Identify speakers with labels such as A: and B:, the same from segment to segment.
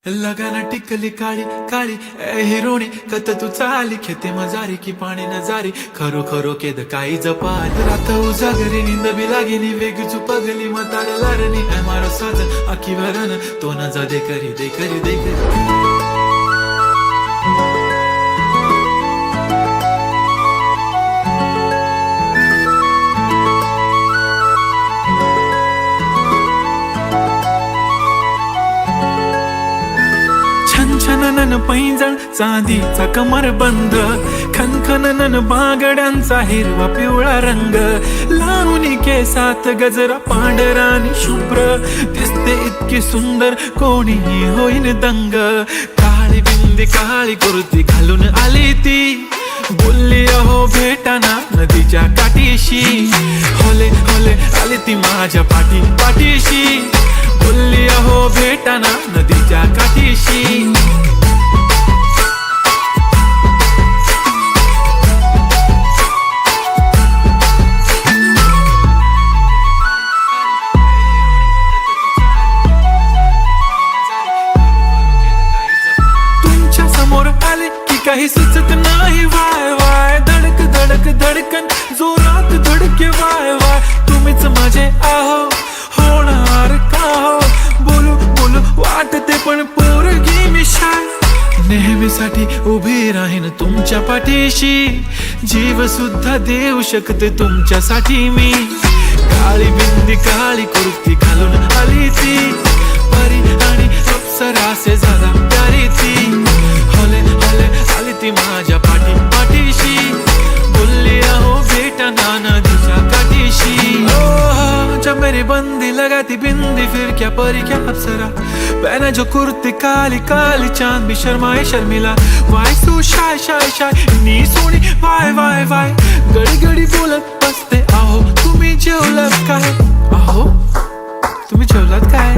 A: लगाना टिकली काळी काळी ए हिरोणी कत तू चाली खेते मजारी की पाणी न जारी खरो खरो केद काही जपाल रात उजागरी निंद बी लागेनी वेग चुपगली मताड लारणी ए मारो साज आखी भरन तो न जा दे करी दे करी दे करी छनछनन पैंजण चांदीचा कमरबंद खनखनन बांगड्यांचा हिरवा पिवळा रंग लावणी केसात गजरा पांढरा आणि शुभ्र दिसते इतकी सुंदर कोणीही होईन दंग काळी बिंदी काळी कुर्ती घालून आली ती बोलली अहो भेटाना नदीच्या काठीशी होले होले आली ती माझ्या पाठीशी बोलली अहो भेटाना नदीच्या काठीशी तुमच्या समोर आले की काही सुचत नाही वाय वाय धडक धडक धडकन जोरात धडके वाय वाय तुम्हीच माझे आहो होणार का हो बोलू बोलू वाटते पण पोरगी मी शाय नेहमीसाठी उभी राहीन तुमच्या पाठीशी जीव सुद्धा देऊ शकते तुमच्यासाठी मी काळी बिंदी काळी कुर्ती घालून आली ती परी आणि अप्सरासे झाला प्यारी ती होले होले आली ती माझ्या पाठीशी बोलली अहो भेटना नदीच्या काठीशी जब मेरी बंदी लगाती बिंदी फिर क्या परी क्या अप्सरा पहने जो कुर्ती काली काली चांद भी शर्माए शर्मिला why so shy shy shy नी सोनी वाय वाय वाय गडी गडी बोलत बसते अहो तुम्ही जेवलात काय अहो तुम्ही जेवलात काय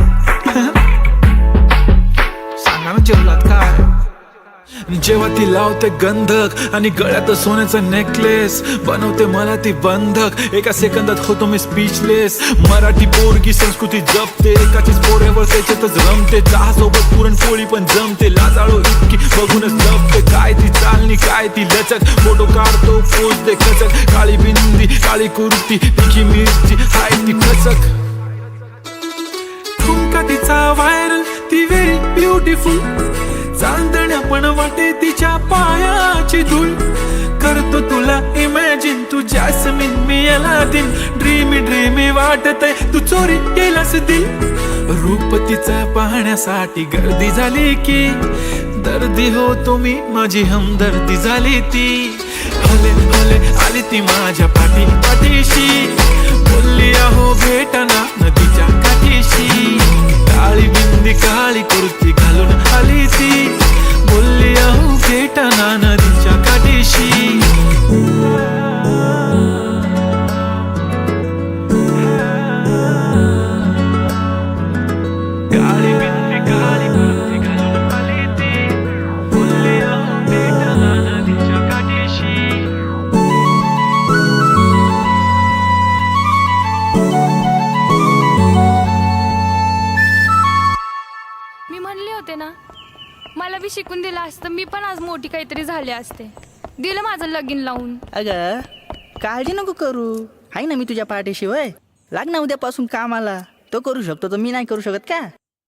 A: सांगा ना जेवलात काय जेव्हा ती लावते गंधक आणि गळ्यात सोन्याचा नेकलेस बनवते मला ती बंधक एका सेकंदात होतो मी स्पीचलेस मराठी पोरगी संस्कृती जपते एकाचीच पोऱ्यावर त्याच्यातच रमते चहा सोबत पुरणपोळी पण जमते लाजाळू इतकी बघूनच जपते काय ती चालणी काय ती लचक फोटो काढतो पोच दे खचक काळी बिंदी काळी कुर्ती तिखी मिरची हाय ती खचक ठुमका तिचा व्हायरल ती व्हेरी ब्युटिफुल चांदण्या पण वाटे तिच्या पायाची धूळ करतो तुला इमॅजिन तू जॅस्मिन मी अलादीन ड्रीमी ड्रीमी वाटतय तू चोरी केलास दिल रूप तिचं पाहण्यासाठी गर्दी झाली की दर्दी हो तुम्ही माझी हमदर्दी झाली ती हले हले आली ती माझ्या पाठीशी बोलली अहो भेटना नदीच्या काठीशी काळी बिंदी काळी कुर्ती घालून आली ती बोलली अहो भेटना नदीच्या काठीशी काळी बिंदी काळी कुर्ती घालून आली ती बोलली अहो भेटना नदीच्या काठीशी
B: मी म्हणले होते ना मला बी शिकून दिलं असतं मी पण आज मोठी काहीतरी झाले असते दिलं माझं लगीन लावून
C: अगं काळजी नको करू आहे ना मी तुझ्या पाठीशी वय लाग ना उद्यापासून कामाला तो करू शकतो तर मी नाही करू शकत का